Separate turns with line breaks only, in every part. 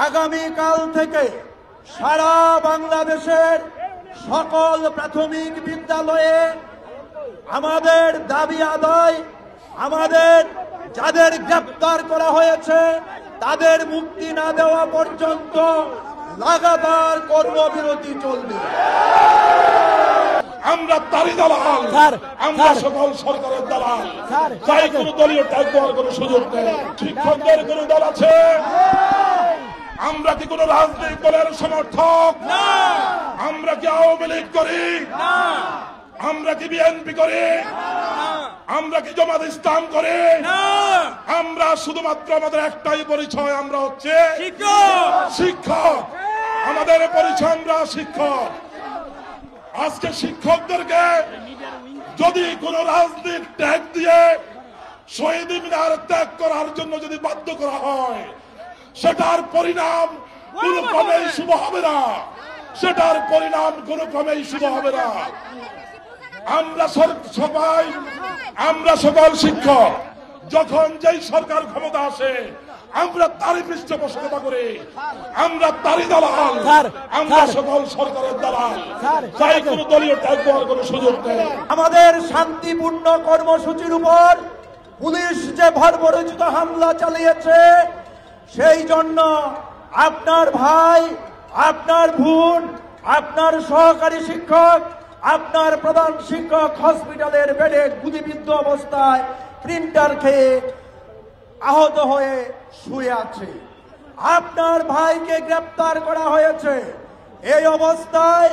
আগামীকাল থেকে সারা বাংলাদেশের সকল প্রাথমিক বিদ্যালয়ে আমাদের দাবি আদায়, আমাদের যাদের গ্রেপ্তার করা হয়েছে তাদের মুক্তি না দেওয়া পর্যন্ত লাগাতার কর্মবিরতি চলবে।
আমরা তারই দালাল, আমরা সকল সরকারের দালাল, তাই কোন দলীয় ট্যাগ দেওয়ার কোন সুযোগ নেই। শিক্ষকদের কোন দল আছে? আমরা কি কোন রাজনৈতিক দলের সমর্থক? আমরা কি আওয়ামী লীগ করি? আমরা কি বিএনপি করি? আমরা কি জামাত ইসলাম করি? আমরা শুধুমাত্র আমাদের একটাই পরিচয়, আমরা হচ্ছে শিক্ষক। আমাদের পরিচয় আমরা শিক্ষক। আজকে শিক্ষকদেরকে যদি কোন রাজনীতির ট্যাগ দিয়ে শহীদ মিনার ত্যাগ করার জন্য যদি বাধ্য করা হয়, সেটার পরিণাম কোনো ক্রমেই শুভ হবে না, সেটার পরিণাম কোনো ক্রমেই শুভ হবে না। আমরা সকল শিক্ষক যখন যেই সরকার ক্ষমতা আসে আমরা তারই পৃষ্ঠপোষকতা করি, আমরা তারই দালাল, আমরা সকল সরকারের দালাল, তাই কোন দলীয় ট্যাগ দেওয়ার কোন সুযোগ নেই।
আমাদের শান্তিপূর্ণ কর্মসূচির উপর পুলিশ যে বর্বরোচিত হামলা চালিয়েছে, সেই জন্য আপনার ভাই, আপনার বোন, আপনার সহকারী শিক্ষক, আপনার প্রধান শিক্ষক হসপিটালের বেডে গুলিবিদ্ধ অবস্থায় প্রিন্টার খেয়ে আহত হয়ে শুয়ে আছে। আপনার ভাইকে গ্রেপ্তার করা হয়েছে। এই অবস্থায়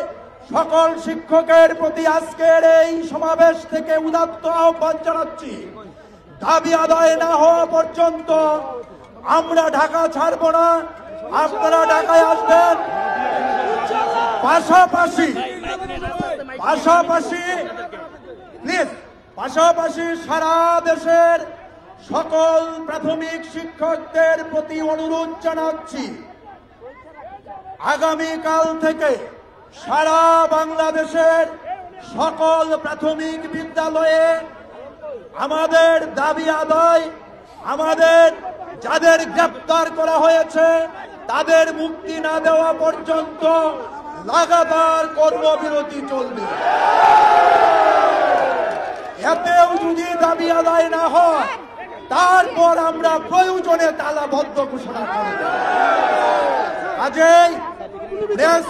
সকল শিক্ষকের প্রতি আজকের এই সমাবেশ থেকে উদাত্ত আহ্বান জানাচ্ছি, দাবি আদায় না হওয়া পর্যন্ত আমরা ঢাকা ছাড়ব না। আপনারা ঢাকায় আসবেন। পাশাপাশি সারা দেশের সকল প্রাথমিক শিক্ষকদের প্রতি অনুরোধ জানাচ্ছি, আগামীকাল থেকে সারা বাংলাদেশের সকল প্রাথমিক বিদ্যালয়ে আমাদের দাবি আদায়, আমাদের যাদের গ্রেপ্তার করা হয়েছে তাদের মুক্তি না দেওয়া পর্যন্ত লাগাতার কর্মবিরতি চলবে। এতেও যদি দাবি আদায় না হয়, তারপর আমরা প্রয়োজনে তালাবদ্ধ ঘোষণা করব। কাজেই প্রেস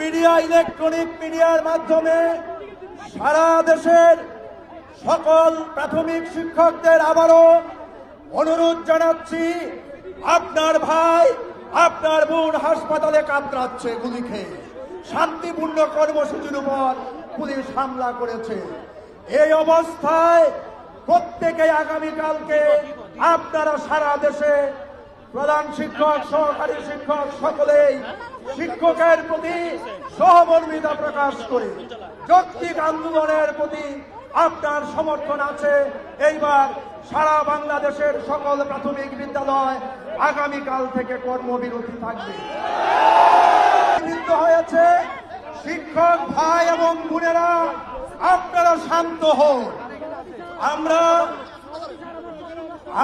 মিডিয়া, ইলেকট্রনিক মিডিয়ার মাধ্যমে সারা দেশের সকল প্রাথমিক শিক্ষকদের আবারও অনুরোধ জানাচ্ছি, আপনার ভাই, আপনার বোন হাসপাতালে কাতরাচ্ছে গুলি খেয়ে। শান্তিপূর্ণ কর্মসূচির উপর পুলিশ হামলা করেছে। এই অবস্থায় প্রত্যেকে আগামীকালকে আপনারা সারা দেশে প্রধান শিক্ষক, সহকারী শিক্ষক সকলেই শিক্ষকের প্রতি সহমর্মিতা প্রকাশ করে যৌক্তিক আন্দোলনের প্রতি আপনার সমর্থন আছে। এইবার সারা বাংলাদেশের সকল প্রাথমিক বিদ্যালয় আগামীকাল থেকে কর্মবিরতি থাকবে। হয়েছে শিক্ষক ভাই এবং বোনেরা, আপনারা শান্ত হন।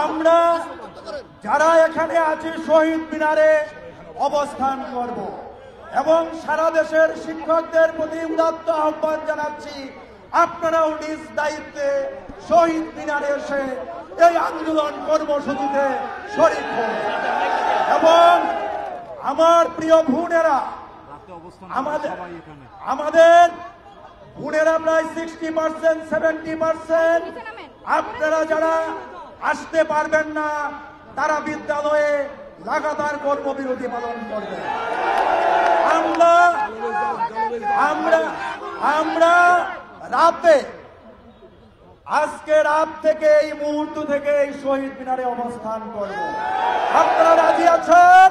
আমরা যারা এখানে আছি শহীদ মিনারে অবস্থান করব এবং সারা দেশের শিক্ষকদের প্রতি উদাত্ত আহ্বান জানাচ্ছি, আপনারাও নিজ দায়িত্বে শহীদ মিনারে এসে এই আন্দোলন কর্মসূচিতে শরীক হন। এবং আমার প্রিয় বোনেরা, আমাদের বোনেরা প্রায় 60%, 70%, আপনারা যারা আসতে পারবেন না তারা বিদ্যালয়ে লাগাতার কর্মবিরতি পালন করবেন। আমরা রাতে, আজকে রাত থেকে, এই মুহূর্ত থেকে এই শহীদ মিনারে অবস্থান করব। আপনারা রাজি আছেন?